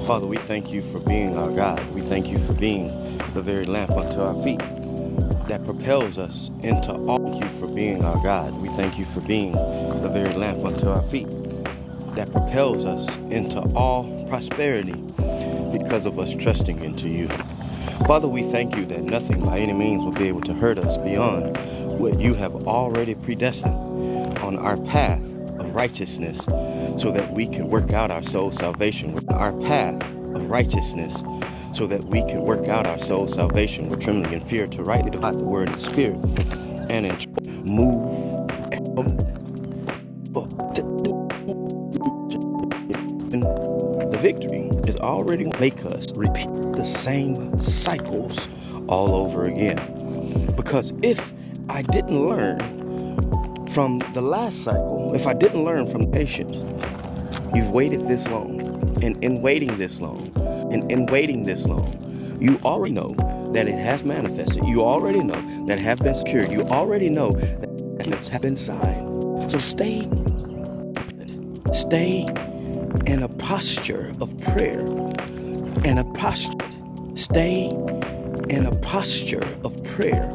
Father, we thank you for being our God. We thank you for being the very lamp unto our feet that propels us into all. Thank you for being our God. We thank you for being the very lamp unto our feet that propels us into all prosperity because of us trusting into you. Father, we thank you that nothing by any means will be able to hurt us beyond what you have already predestined on our path of righteousness, so that we can work out our soul salvation with our path of righteousness, so that we can work out our soul salvation with trembling and fear, to rightly divide the word in spirit and in move. The victory is already make us repeat the same cycles all over again. Because if I didn't learn from the last cycle, if I didn't learn from patience, you've waited this long, and in waiting this long, you already know that it has manifested. You already know that it has been secured. You already know that it has been signed. So stay in a posture of prayer and a posture. Stay in a posture of prayer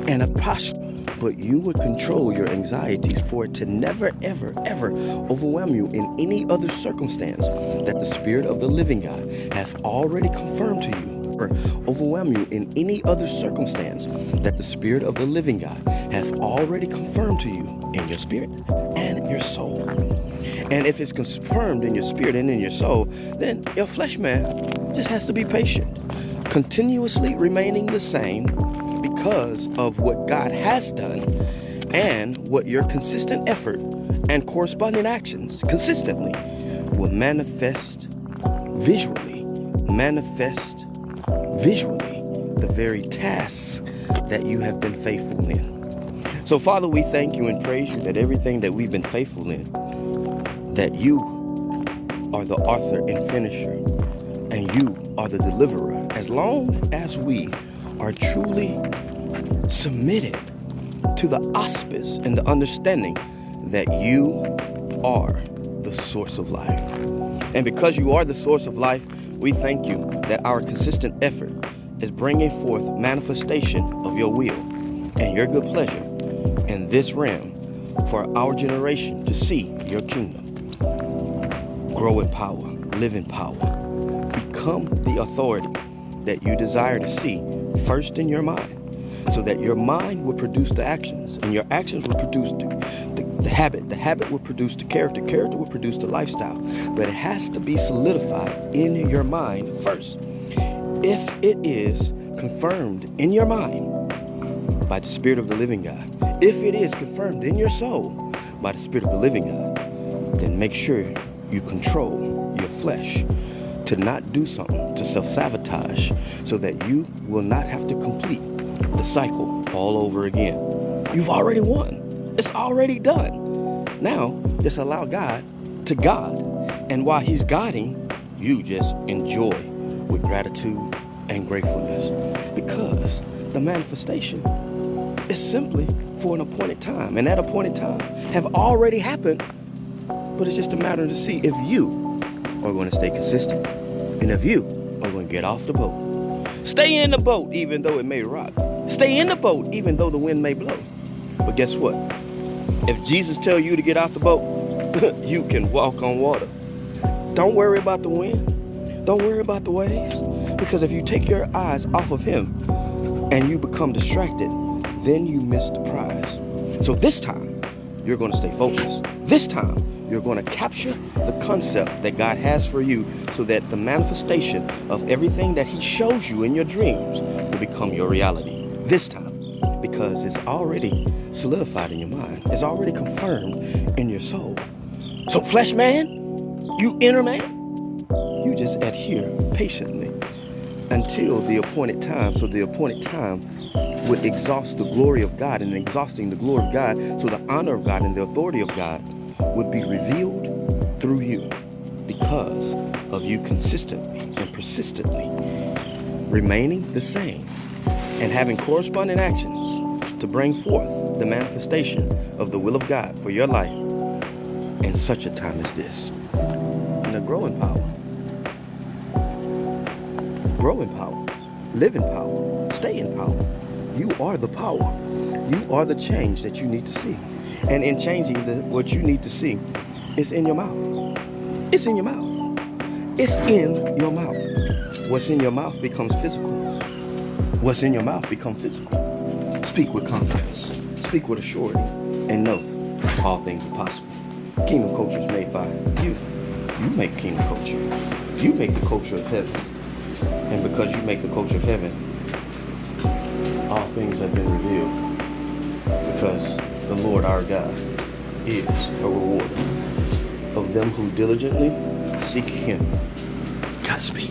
and a posture. But you would control your anxieties for it to never, ever, ever overwhelm you in any other circumstance that the Spirit of the living God hath already confirmed to you, or overwhelm you in any other circumstance that the Spirit of the living God hath already confirmed to you in your spirit and in your soul. And if it's confirmed in your spirit and in your soul, then your flesh man just has to be patient, continuously remaining the same, because of what God has done and what your consistent effort and corresponding actions consistently will manifest visually the very tasks that you have been faithful in. So Father, we thank you and praise you that everything that we've been faithful in, that you are the author and finisher, and you are the deliverer. As long as we are truly submitted to the auspice and the understanding that you are the source of life. And because you are the source of life, we thank you that our consistent effort is bringing forth manifestation of your will and your good pleasure in this realm for our generation to see your kingdom grow in power, live in power, become the authority that you desire to see first in your mind, so that your mind will produce the actions, and your actions will produce the habit will produce the character will produce the lifestyle. But it has to be solidified in your mind first. If it is confirmed in your mind by the Spirit of the living God, if it is confirmed in your soul by the Spirit of the living God, then make sure you control your flesh to not do something to self-sabotage, so that you will not have to complete the cycle all over again. You've already won. It's already done. Now, just allow God to God. And while he's guiding, you just enjoy with gratitude and gratefulness. Because the manifestation is simply for an appointed time. And that appointed time have already happened. But it's just a matter to see if you are going to stay consistent, and if you are going to get off the boat. Stay in the boat even though it may rock. Stay in the boat even though the wind may blow. But guess what? If Jesus tells you to get out the boat, you can walk on water. Don't worry about the wind. Don't worry about the waves. Because if you take your eyes off of him and you become distracted, then you miss the prize. So this time, you're going to stay focused. This time, you're going to capture the concept that God has for you, so that the manifestation of everything that he shows you in your dreams will become your reality this time, because it's already solidified in your mind. It's already confirmed in your soul. So flesh man, you inner man, you just adhere patiently until the appointed time. So the appointed time would exhaust the glory of God, and exhausting the glory of God, so the honor of God and the authority of God would be revealed through you, because of you consistently and persistently remaining the same and having corresponding actions to bring forth the manifestation of the will of God for your life in such a time as this. grow in power. Grow in power. Live in power. Stay in power. You are the power. You are the change that you need to see. And in changing what you need to see, it's in your mouth. It's in your mouth. It's in your mouth. What's in your mouth becomes physical. What's in your mouth becomes physical. Speak with confidence. Speak with assurity. And know all things are possible. Kingdom culture is made by you. You make kingdom culture. You make the culture of heaven. And because you make the culture of heaven, all things have been revealed. Because the Lord our God is a rewarder of them who diligently seek him. Godspeed.